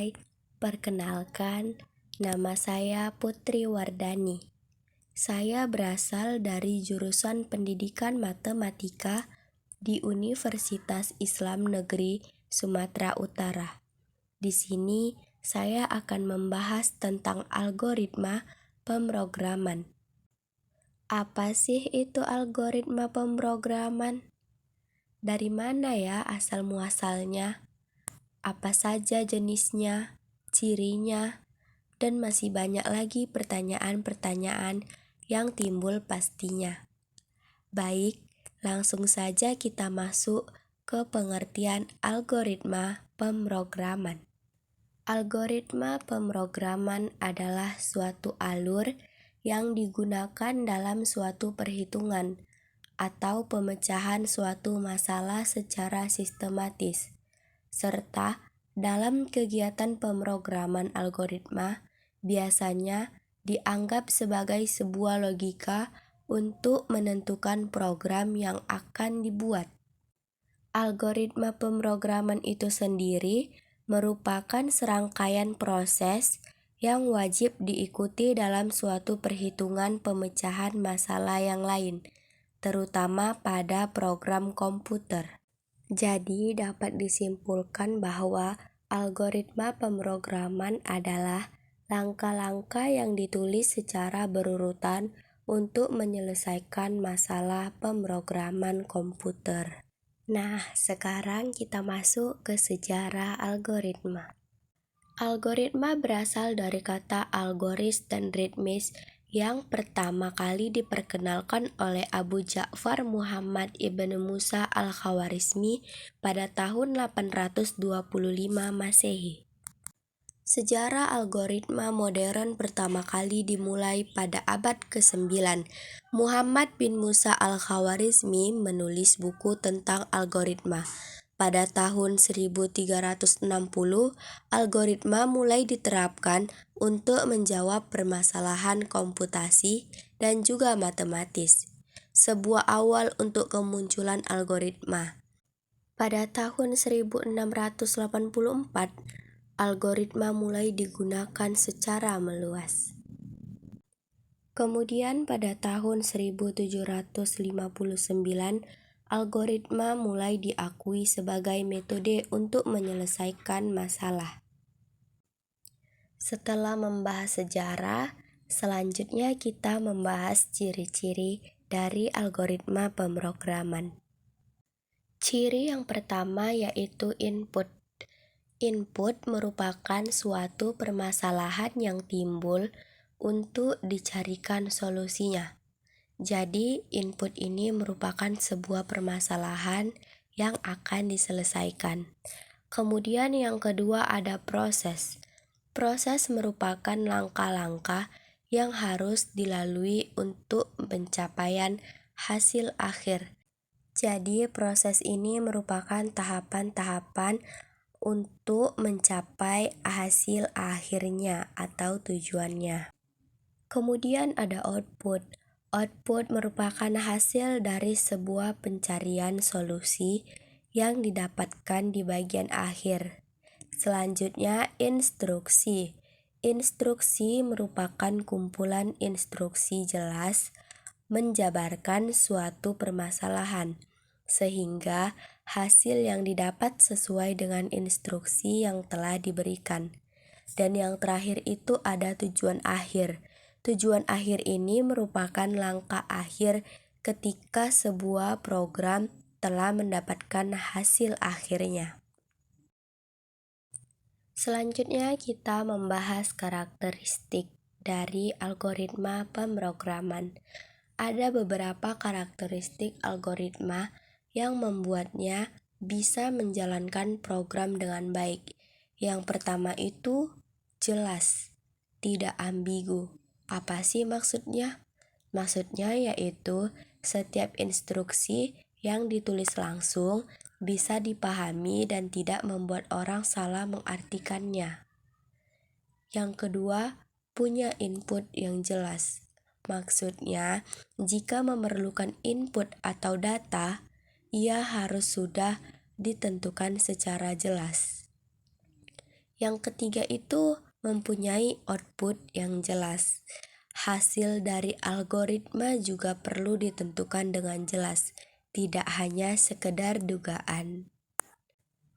Hai, perkenalkan, nama saya Putri Wardani. Saya berasal dari jurusan Pendidikan Matematika di Universitas Islam Negeri Sumatera Utara. Di sini saya akan membahas tentang algoritma pemrograman. Apa sih itu algoritma pemrograman? Dari mana ya asal muasalnya? Apa saja jenisnya, cirinya, dan masih banyak lagi pertanyaan-pertanyaan yang timbul pastinya. Baik, langsung saja kita masuk ke pengertian algoritma pemrograman. Algoritma pemrograman adalah suatu alur yang digunakan dalam suatu perhitungan atau pemecahan suatu masalah secara sistematis. Serta dalam kegiatan pemrograman algoritma biasanya dianggap sebagai sebuah logika untuk menentukan program yang akan dibuat. Algoritma pemrograman itu sendiri merupakan serangkaian proses yang wajib diikuti dalam suatu perhitungan pemecahan masalah yang lain, terutama pada program komputer. Jadi dapat disimpulkan bahwa algoritma pemrograman adalah langkah-langkah yang ditulis secara berurutan untuk menyelesaikan masalah pemrograman komputer. Nah, sekarang kita masuk ke sejarah algoritma. Algoritma berasal dari kata algoris dan ritmis yang pertama kali diperkenalkan oleh Abu Ja'far Muhammad ibn Musa al-Khawarizmi pada tahun 825 Masehi. Sejarah algoritma modern pertama kali dimulai pada abad ke-9. Muhammad bin Musa al-Khawarizmi menulis buku tentang algoritma. Pada tahun 1360, algoritma mulai diterapkan untuk menjawab permasalahan komputasi dan juga matematis. Sebuah awal untuk kemunculan algoritma. Pada tahun 1684, algoritma mulai digunakan secara meluas. Kemudian pada tahun 1759, algoritma mulai diakui sebagai metode untuk menyelesaikan masalah. Setelah membahas sejarah, selanjutnya kita membahas ciri-ciri dari algoritma pemrograman. Ciri yang pertama yaitu input. Input merupakan suatu permasalahan yang timbul untuk dicarikan solusinya. Jadi, input ini merupakan sebuah permasalahan yang akan diselesaikan. Kemudian yang kedua ada proses. Proses merupakan langkah-langkah yang harus dilalui untuk pencapaian hasil akhir. Jadi, proses ini merupakan tahapan-tahapan untuk mencapai hasil akhirnya atau tujuannya. Kemudian ada output. Output merupakan hasil dari sebuah pencarian solusi yang didapatkan di bagian akhir. Selanjutnya instruksi. Instruksi merupakan kumpulan instruksi jelas menjabarkan suatu permasalahan, sehingga hasil yang didapat sesuai dengan instruksi yang telah diberikan. Dan yang terakhir itu ada tujuan akhir. Tujuan akhir ini merupakan langkah akhir ketika sebuah program telah mendapatkan hasil akhirnya. Selanjutnya kita membahas karakteristik dari algoritma pemrograman. Ada beberapa karakteristik algoritma yang membuatnya bisa menjalankan program dengan baik. Yang pertama itu jelas, tidak ambigu. Apa sih maksudnya? Maksudnya yaitu setiap instruksi yang ditulis langsung bisa dipahami dan tidak membuat orang salah mengartikannya. Yang kedua, punya input yang jelas. Maksudnya, jika memerlukan input atau data, ia harus sudah ditentukan secara jelas. Yang ketiga itu mempunyai output yang jelas. Hasil dari algoritma juga perlu ditentukan dengan jelas, tidak hanya sekedar dugaan.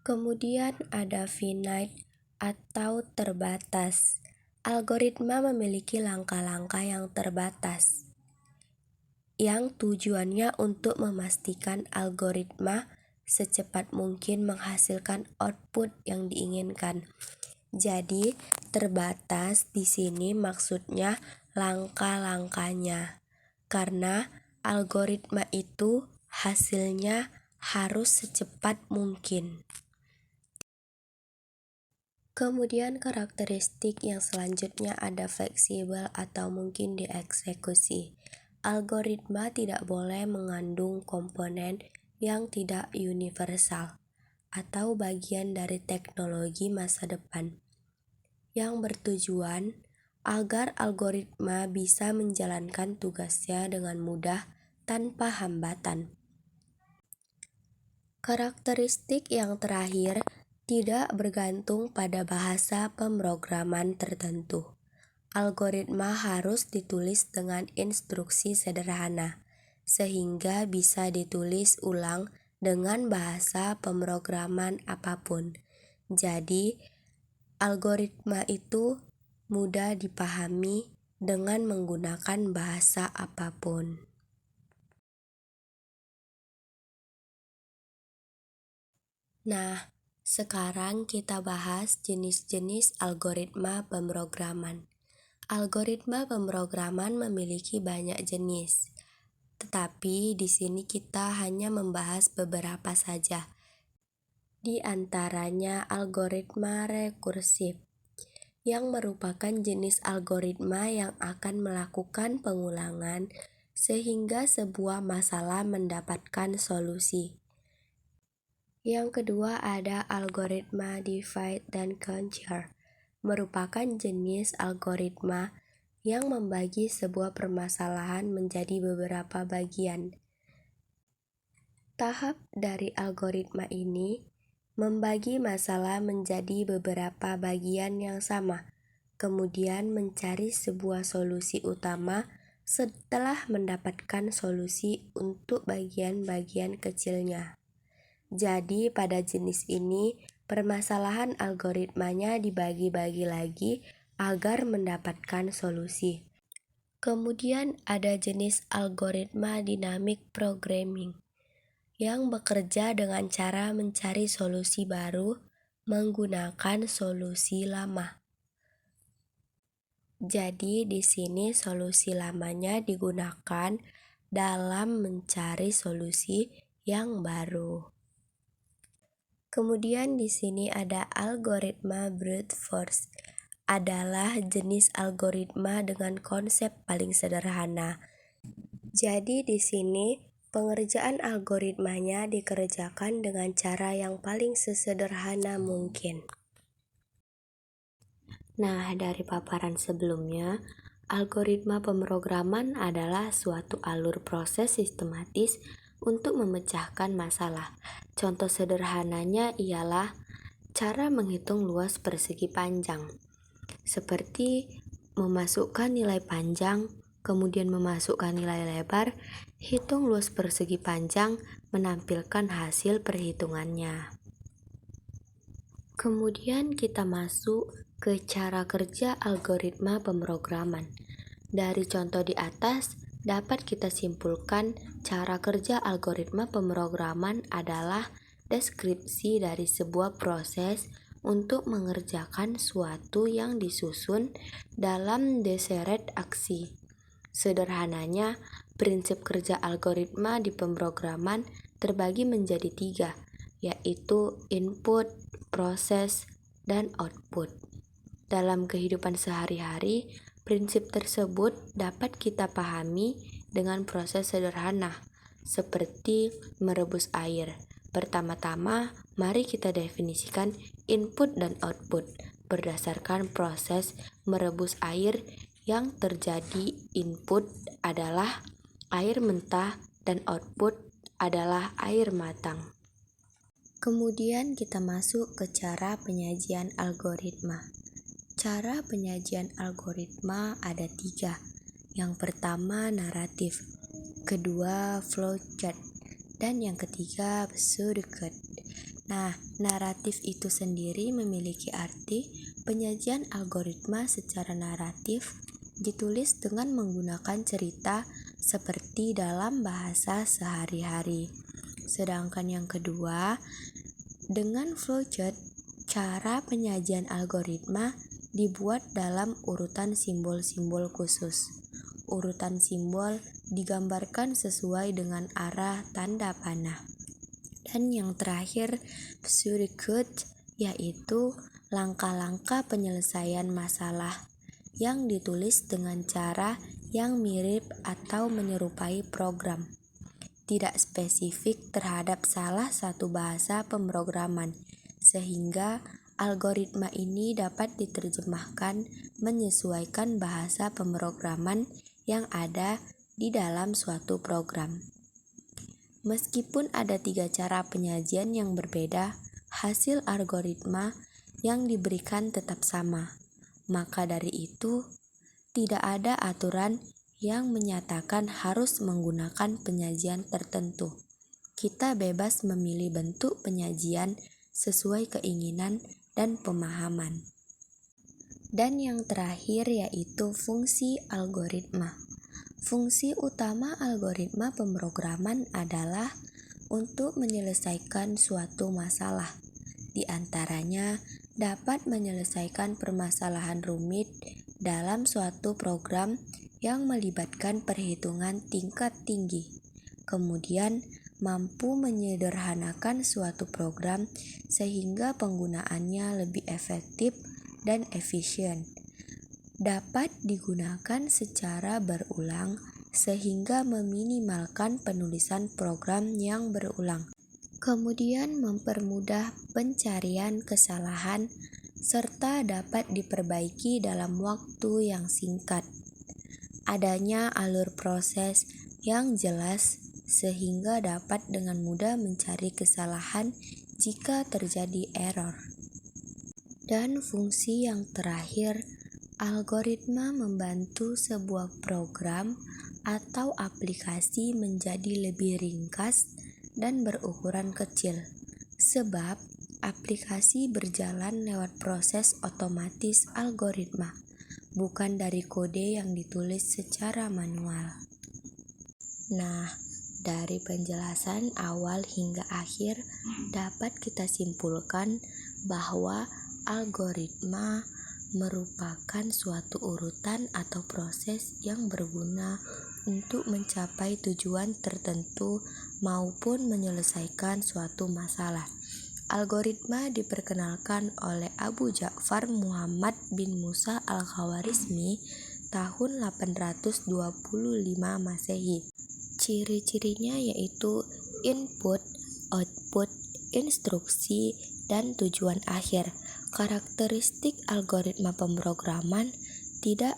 Kemudian ada finite atau terbatas. Algoritma memiliki langkah-langkah yang terbatas, yang tujuannya untuk memastikan algoritma secepat mungkin menghasilkan output yang diinginkan. Jadi, terbatas di sini maksudnya langkah-langkahnya, karena algoritma itu hasilnya harus secepat mungkin. Kemudian karakteristik yang selanjutnya ada fleksibel atau mungkin dieksekusi. Algoritma tidak boleh mengandung komponen yang tidak universal atau bagian dari teknologi masa depan, yang bertujuan agar algoritma bisa menjalankan tugasnya dengan mudah tanpa hambatan. Karakteristik yang terakhir tidak bergantung pada bahasa pemrograman tertentu. Algoritma harus ditulis dengan instruksi sederhana, sehingga bisa ditulis ulang dengan bahasa pemrograman apapun. Jadi, algoritma itu mudah dipahami dengan menggunakan bahasa apapun. Nah, sekarang kita bahas jenis-jenis algoritma pemrograman. Algoritma pemrograman memiliki banyak jenis, tetapi di sini kita hanya membahas beberapa saja. Di antaranya algoritma rekursif, yang merupakan jenis algoritma yang akan melakukan pengulangan sehingga sebuah masalah mendapatkan solusi. Yang kedua ada algoritma divide dan conquer, merupakan jenis algoritma yang membagi sebuah permasalahan menjadi beberapa bagian. Tahap dari algoritma ini membagi masalah menjadi beberapa bagian yang sama, kemudian mencari sebuah solusi utama setelah mendapatkan solusi untuk bagian-bagian kecilnya. Jadi pada jenis ini, permasalahan algoritmanya dibagi-bagi lagi agar mendapatkan solusi. Kemudian ada jenis algoritma dynamic programming, yang bekerja dengan cara mencari solusi baru menggunakan solusi lama. Jadi di sini solusi lamanya digunakan dalam mencari solusi yang baru. Kemudian di sini ada algoritma brute force, adalah jenis algoritma dengan konsep paling sederhana. Jadi di sini pengerjaan algoritmanya dikerjakan dengan cara yang paling sesederhana mungkin. Nah, dari paparan sebelumnya, algoritma pemrograman adalah suatu alur proses sistematis untuk memecahkan masalah. Contoh sederhananya ialah cara menghitung luas persegi panjang, seperti memasukkan nilai panjang, kemudian memasukkan nilai lebar, hitung luas persegi panjang, menampilkan hasil perhitungannya. Kemudian kita masuk ke cara kerja algoritma pemrograman. Dari contoh di atas, dapat kita simpulkan cara kerja algoritma pemrograman adalah deskripsi dari sebuah proses untuk mengerjakan suatu yang disusun dalam deseret aksi. Sederhananya, prinsip kerja algoritma di pemrograman terbagi menjadi 3, yaitu input, proses, dan output. Dalam kehidupan sehari-hari, prinsip tersebut dapat kita pahami dengan proses sederhana, seperti merebus air. Pertama-tama, mari kita definisikan input dan output berdasarkan proses merebus air yang terjadi. Input adalah air mentah dan output adalah air matang. Kemudian kita masuk ke cara penyajian algoritma. Cara penyajian algoritma ada 3. Yang pertama naratif, kedua flowchart, dan yang ketiga pseudocode. Nah, naratif itu sendiri memiliki arti penyajian algoritma secara naratif ditulis dengan menggunakan cerita seperti dalam bahasa sehari-hari. Sedangkan yang kedua, dengan flowchart, cara penyajian algoritma dibuat dalam urutan simbol-simbol khusus. Urutan simbol digambarkan sesuai dengan arah tanda panah. Dan yang terakhir, pseudocode, yaitu langkah-langkah penyelesaian masalah yang ditulis dengan cara yang mirip atau menyerupai program, tidak spesifik terhadap salah satu bahasa pemrograman, sehingga algoritma ini dapat diterjemahkan menyesuaikan bahasa pemrograman yang ada di dalam suatu program. Meskipun ada 3 cara penyajian yang berbeda, hasil algoritma yang diberikan tetap sama. Maka dari itu, tidak ada aturan yang menyatakan harus menggunakan penyajian tertentu. Kita bebas memilih bentuk penyajian sesuai keinginan dan pemahaman. Dan yang terakhir yaitu fungsi algoritma. Fungsi utama algoritma pemrograman adalah untuk menyelesaikan suatu masalah. Di antaranya dapat menyelesaikan permasalahan rumit dalam suatu program yang melibatkan perhitungan tingkat tinggi. Kemudian mampu menyederhanakan suatu program sehingga penggunaannya lebih efektif dan efisien. Dapat digunakan secara berulang sehingga meminimalkan penulisan program yang berulang. Kemudian mempermudah pencarian kesalahan serta dapat diperbaiki dalam waktu yang singkat. Adanya alur proses yang jelas sehingga dapat dengan mudah mencari kesalahan jika terjadi error. Dan fungsi yang terakhir, algoritma membantu sebuah program atau aplikasi menjadi lebih ringkas dan berukuran kecil, sebab aplikasi berjalan lewat proses otomatis algoritma, bukan dari kode yang ditulis secara manual. Nah, dari penjelasan awal hingga akhir dapat kita simpulkan bahwa algoritma merupakan suatu urutan atau proses yang berguna untuk mencapai tujuan tertentu maupun menyelesaikan suatu masalah. Algoritma diperkenalkan oleh Abu Ja'far Muhammad bin Musa al-Khawarizmi tahun 825 Masehi. Ciri-cirinya yaitu input, output, instruksi, dan tujuan akhir. Karakteristik algoritma pemrograman tidak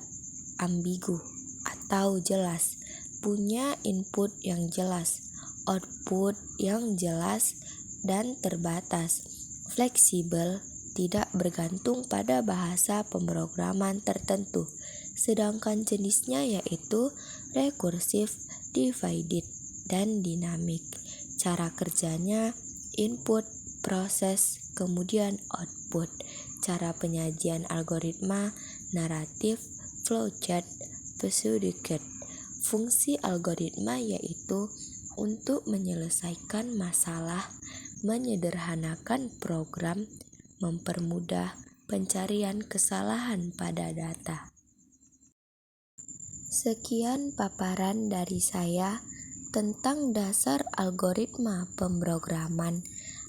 ambigu atau jelas, punya input yang jelas, output yang jelas dan terbatas, fleksibel, tidak bergantung pada bahasa pemrograman tertentu, sedangkan jenisnya yaitu rekursif, divided, dan dinamik. Cara kerjanya input, proses, kemudian output. Cara penyajian algoritma naratif, flowchart, pseudocode. Fungsi algoritma yaitu untuk menyelesaikan masalah, menyederhanakan program, mempermudah pencarian kesalahan pada data. Sekian paparan dari saya tentang dasar algoritma pemrograman.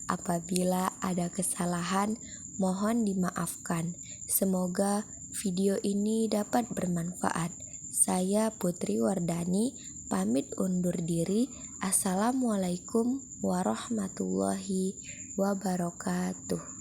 Apabila ada kesalahan, mohon dimaafkan. Semoga video ini dapat bermanfaat. Saya Putri Wardani, pamit undur diri. Assalamualaikum warahmatullahi wabarakatuh.